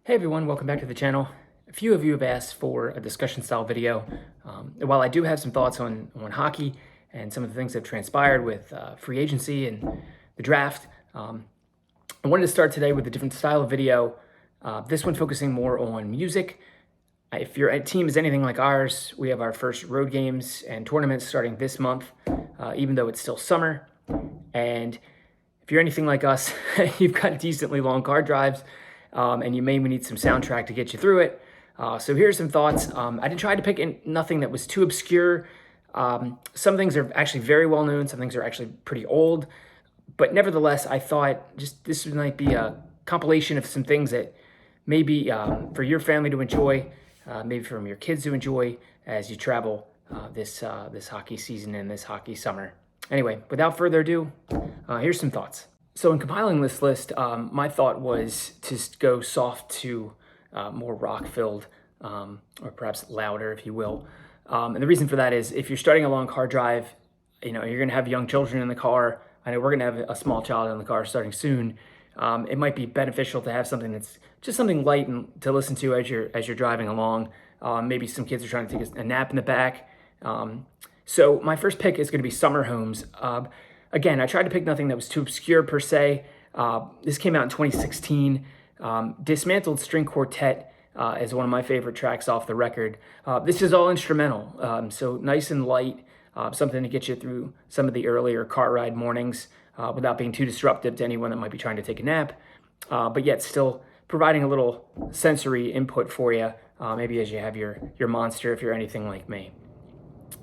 Hey everyone, welcome back to the channel. A few of you have asked for a discussion style video. While I do have some thoughts on hockey and some of the things that have transpired with free agency and the draft, I wanted to start today with a different style of video. This one focusing more on music. If your team is anything like ours, we have our first road games and tournaments starting this month, even though it's still summer. And if you're anything like us, you've got decently long car drives, and you may need some soundtrack to get you through it. So here's some thoughts. I didn't try to pick nothing that was too obscure. Some things are actually very well known. Some things are actually pretty old. But nevertheless, I thought just this might be a compilation of some things that maybe for your family to enjoy, maybe from your kids to enjoy as you travel this hockey season and this hockey summer. Anyway, without further ado, here's some thoughts. So in compiling this list, my thought was to go soft to more rock-filled, or perhaps louder, if you will. And the reason for that is if you're starting a long car drive, you're going to have young children in the car. I know we're going to have a small child in the car starting soon. It might be beneficial to have something that's just something light and to listen to as you're driving along. Maybe some kids are trying to take a nap in the back. So my first pick is going to be Summer Homes. Again, I tried to pick nothing that was too obscure per se. This came out in 2016. Dismantled String Quartet is one of my favorite tracks off the record. This is all instrumental, so nice and light, something to get you through some of the earlier car ride mornings without being too disruptive to anyone that might be trying to take a nap, but yet still providing a little sensory input for you, maybe as you have your monster if you're anything like me.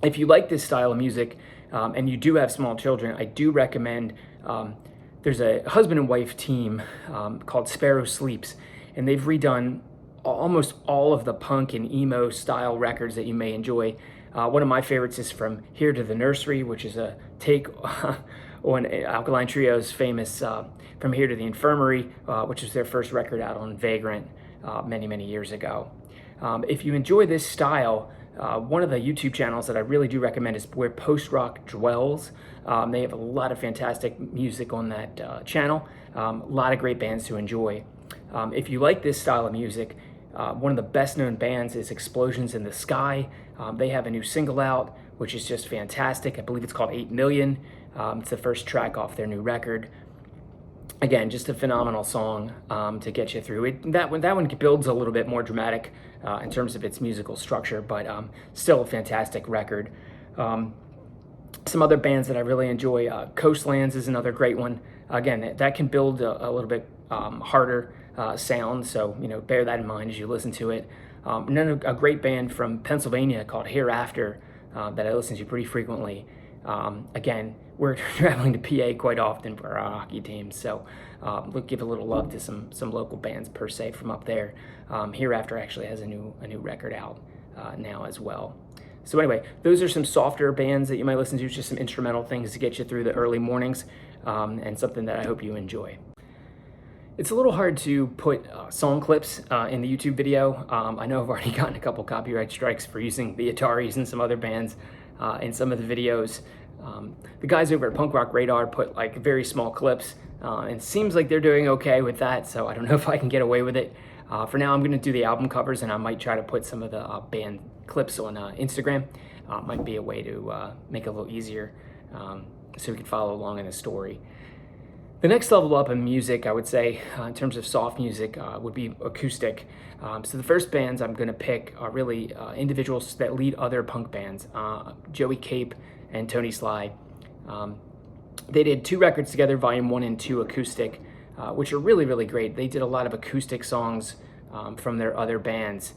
If you like this style of music and you do have small children, I do recommend, there's a husband and wife team called Sparrow Sleeps, and they've redone almost all of the punk and emo style records that you may enjoy. One of my favorites is From Here to the Nursery, which is a take on Alkaline Trio's famous From Here to the Infirmary, which was their first record out on Vagrant many, many years ago. If you enjoy this style, one of the YouTube channels that I really do recommend is Where Post Rock Dwells. They have a lot of fantastic music on that channel, a lot of great bands to enjoy. If you like this style of music, one of the best known bands is Explosions in the Sky. They have a new single out, which is just fantastic. I believe it's called 8 Million. It's the first track off their new record. Again, just a phenomenal song to get you through it. That one builds a little bit more dramatic in terms of its musical structure, but still a fantastic record. Some other bands that I really enjoy, Coastlands is another great one. Again, that can build a little bit harder sound, so bear that in mind as you listen to it. And then a great band from Pennsylvania called Hereafter that I listen to pretty frequently. Again, we're traveling to PA quite often for our hockey teams, so we'll give a little love to some local bands per se from up there. Hereafter actually has a new record out now as well. So anyway, those are some softer bands that you might listen to, just some instrumental things to get you through the early mornings, and something that I hope you enjoy. It's a little hard to put song clips in the YouTube video. I know I've already gotten a couple copyright strikes for using the Ataris and some other bands in some of the videos. The guys over at Punk Rock Radar put like very small clips, and it seems like they're doing okay with that, so I don't know if I can get away with it. For now, I'm going to do the album covers, and I might try to put some of the band clips on Instagram. Might be a way to make it a little easier so we can follow along in the story. The next level up in music, I would say, in terms of soft music, would be acoustic. So the first bands I'm going to pick are really individuals that lead other punk bands, Joey Cape and Tony Sly. They did 2 records together, Volume 1 and 2 acoustic, which are really, really great. They did a lot of acoustic songs from their other bands.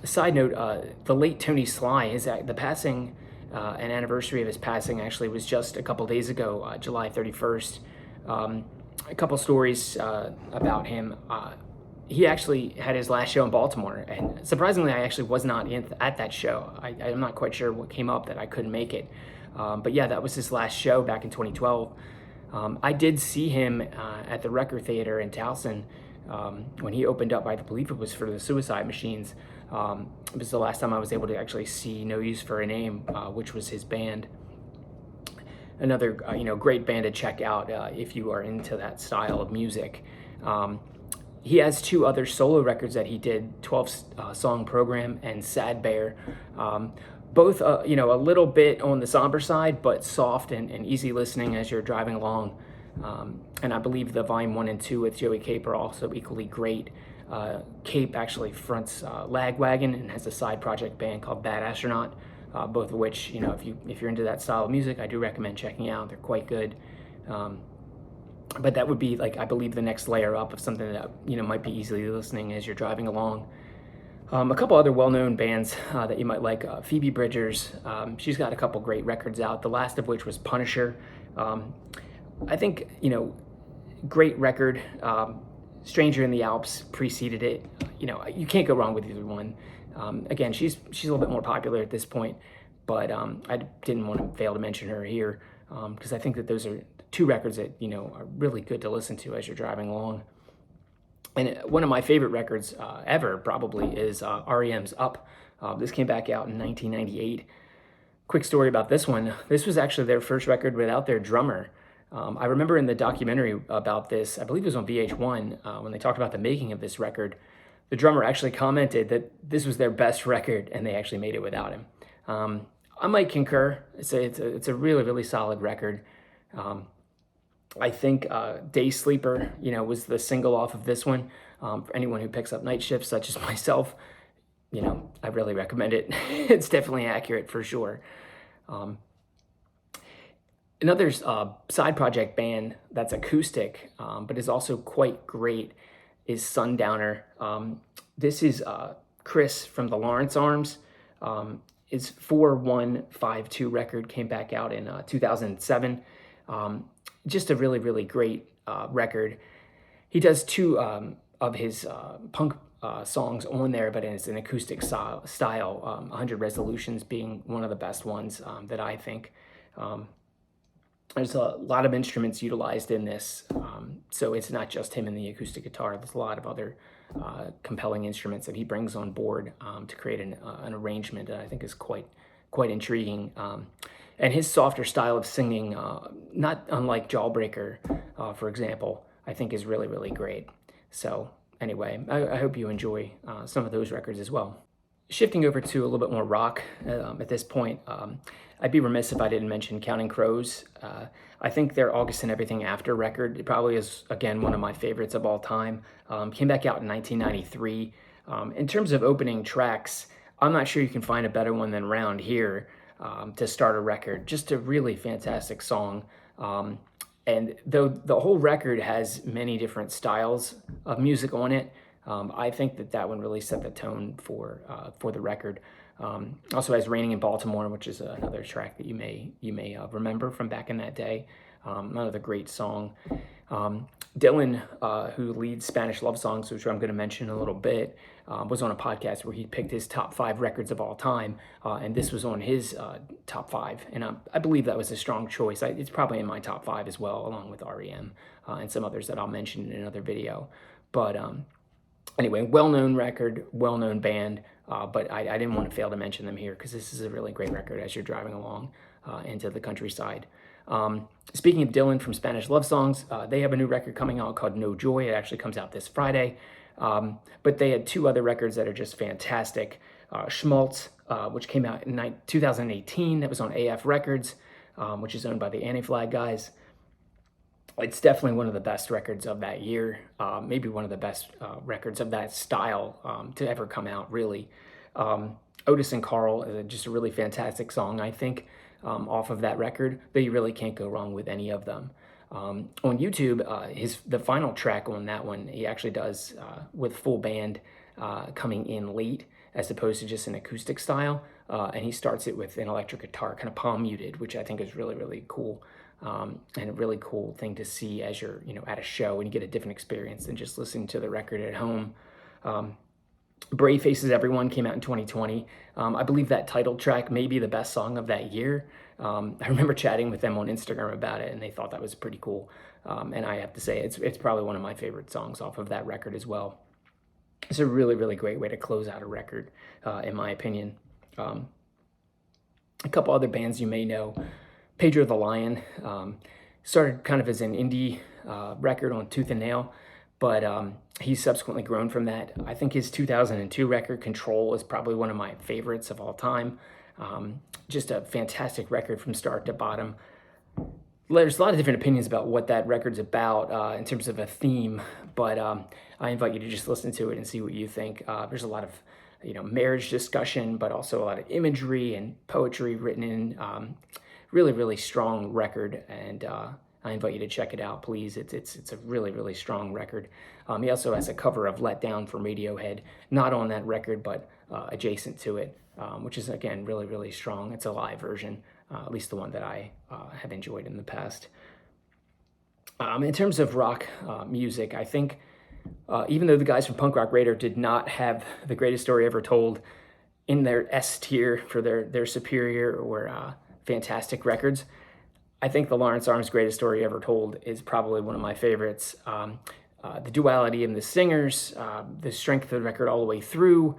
Side note, the late Tony Sly, the passing, an anniversary of his passing actually was just a couple days ago, July 31st. A couple stories about him. He actually had his last show in Baltimore, and surprisingly, I actually was not at that show. I'm not quite sure what came up that I couldn't make it. But yeah, that was his last show back in 2012. I did see him at the Record Theater in Towson when he opened up. I believe it was for the Suicide Machines. It was the last time I was able to actually see No Use for a Name, which was his band. Another great band to check out if you are into that style of music. He has two other solo records that he did, 12 Song Program and Sad Bear. Both, a little bit on the somber side, but soft and easy listening as you're driving along. And I believe the Volume 1 and 2 with Joey Cape are also equally great. Cape actually fronts Lagwagon and has a side project band called Bad Astronaut, both of which, if you're into that style of music, I do recommend checking out. They're quite good. But that would be, I believe, the next layer up of something that, might be easily listening as you're driving along. A couple other well-known bands that you might like, Phoebe Bridgers. She's got a couple great records out, the last of which was Punisher. I think, great record. Stranger in the Alps preceded it. You can't go wrong with either one. Again, she's a little bit more popular at this point, but I didn't want to fail to mention her here because I think that those are two records that, are really good to listen to as you're driving along. And one of my favorite records ever probably is REM's Up. This came back out in 1998. Quick story about this one. This was actually their first record without their drummer. I remember in the documentary about this, I believe it was on VH1, when they talked about the making of this record, the drummer actually commented that this was their best record and they actually made it without him. I might concur. It's a really, really solid record. I think Day Sleeper, was the single off of this one. For anyone who picks up night shifts, such as myself, I really recommend it. It's definitely accurate for sure. Another side project band that's acoustic, but is also quite great, is Sundowner. This is Chris from the Lawrence Arms. His 4152 record came back out in 2007. Just a really, really great record. He does two of his punk songs on there, but it's an acoustic style, 100 Resolutions being one of the best ones that I think. There's a lot of instruments utilized in this, so it's not just him and the acoustic guitar. There's a lot of other compelling instruments that he brings on board to create an arrangement that I think is quite intriguing. And his softer style of singing, not unlike Jawbreaker, for example, I think is really, really great. So anyway, I hope you enjoy some of those records as well. Shifting over to a little bit more rock at this point, I'd be remiss if I didn't mention Counting Crows. I think their August and Everything After record, it probably is, again, one of my favorites of all time. Came back out in 1993. In terms of opening tracks, I'm not sure you can find a better one than Round Here to start a record. Just a really fantastic song. And though the whole record has many different styles of music on it, I think that one really set the tone for the record. Also has Raining in Baltimore, which is another track that you may remember from back in that day. Another great song. Dylan, who leads Spanish Love Songs, which I'm going to mention in a little bit, was on a podcast where he picked his top 5 records of all time, and this was on his top 5. And I believe that was a strong choice. It's probably in my top 5 as well, along with REM and some others that I'll mention in another video. But anyway, well-known record, well-known band, but I didn't want to fail to mention them here because this is a really great record as you're driving along into the countryside. Speaking of Dylan from Spanish Love Songs, they have a new record coming out called No Joy. It actually comes out this Friday. But they had 2 other records that are just fantastic. Schmaltz, which came out in 2018, that was on AF Records, which is owned by the Anti-Flag guys. It's definitely one of the best records of that year, maybe one of the best records of that style to ever come out, really. Otis and Carl is just a really fantastic song, I think, off of that record, but you really can't go wrong with any of them. On YouTube, the final track on that one, he actually does with full band coming in late, as opposed to just an acoustic style, and he starts it with an electric guitar, kind of palm muted, which I think is really, really cool. And a really cool thing to see as you're, at a show and you get a different experience than just listening to the record at home. Brave Faces Everyone came out in 2020. I believe that title track may be the best song of that year. I remember chatting with them on Instagram about it, and they thought that was pretty cool. And I have to say, it's probably one of my favorite songs off of that record as well. It's a really, really great way to close out a record, in my opinion. A couple other bands you may know. Pedro the Lion started kind of as an indie record on Tooth and Nail, but he's subsequently grown from that. I think his 2002 record, Control, is probably one of my favorites of all time. Just a fantastic record from start to bottom. There's a lot of different opinions about what that record's about in terms of a theme, but I invite you to just listen to it and see what you think. There's a lot of marriage discussion, but also a lot of imagery and poetry written in. Really, really strong record, and I invite you to check it out, please. It's a really, really strong record. He also has a cover of Let Down from Radiohead, not on that record, but adjacent to it, which is, again, really, really strong. It's a live version, at least the one that I have enjoyed in the past. In terms of rock music, I think even though the guys from Punk Rock Radar did not have the greatest story ever told in their S tier for their superior or fantastic records, I think the Lawrence Arms Greatest Story Ever Told is probably one of my favorites. The duality in the singers, the strength of the record all the way through,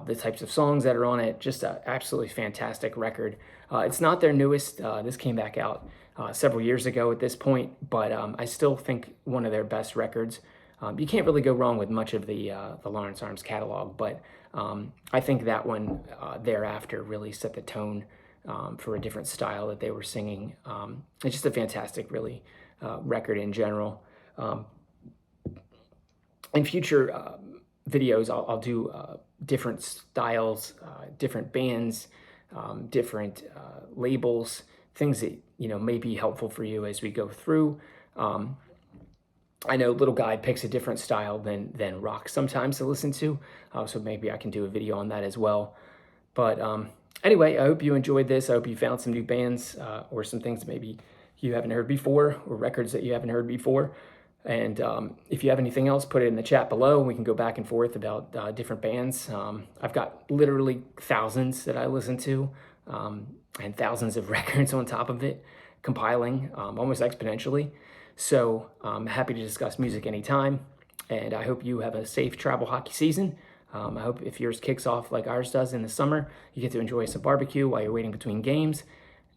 the types of songs that are on it, just an absolutely fantastic record. It's not their newest. This came back out several years ago at this point, but I still think one of their best records. You can't really go wrong with much of the Lawrence Arms catalog, but I think that one thereafter really set the tone for a different style that they were singing. It's just a fantastic, really, record in general. In future videos, I'll do different styles, different bands, different labels, things that may be helpful for you as we go through. I know Little Guy picks a different style than rock sometimes to listen to, so maybe I can do a video on that as well. But anyway, I hope you enjoyed this. I hope you found some new bands or some things that maybe you haven't heard before, or records that you haven't heard before. And if you have anything else, put it in the chat below. We can go back and forth about different bands. I've got literally thousands that I listen to and thousands of records on top of it, compiling almost exponentially. So I'm happy to discuss music anytime, and I hope you have a safe travel hockey season. I hope if yours kicks off like ours does in the summer, you get to enjoy some barbecue while you're waiting between games,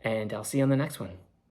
and I'll see you on the next one.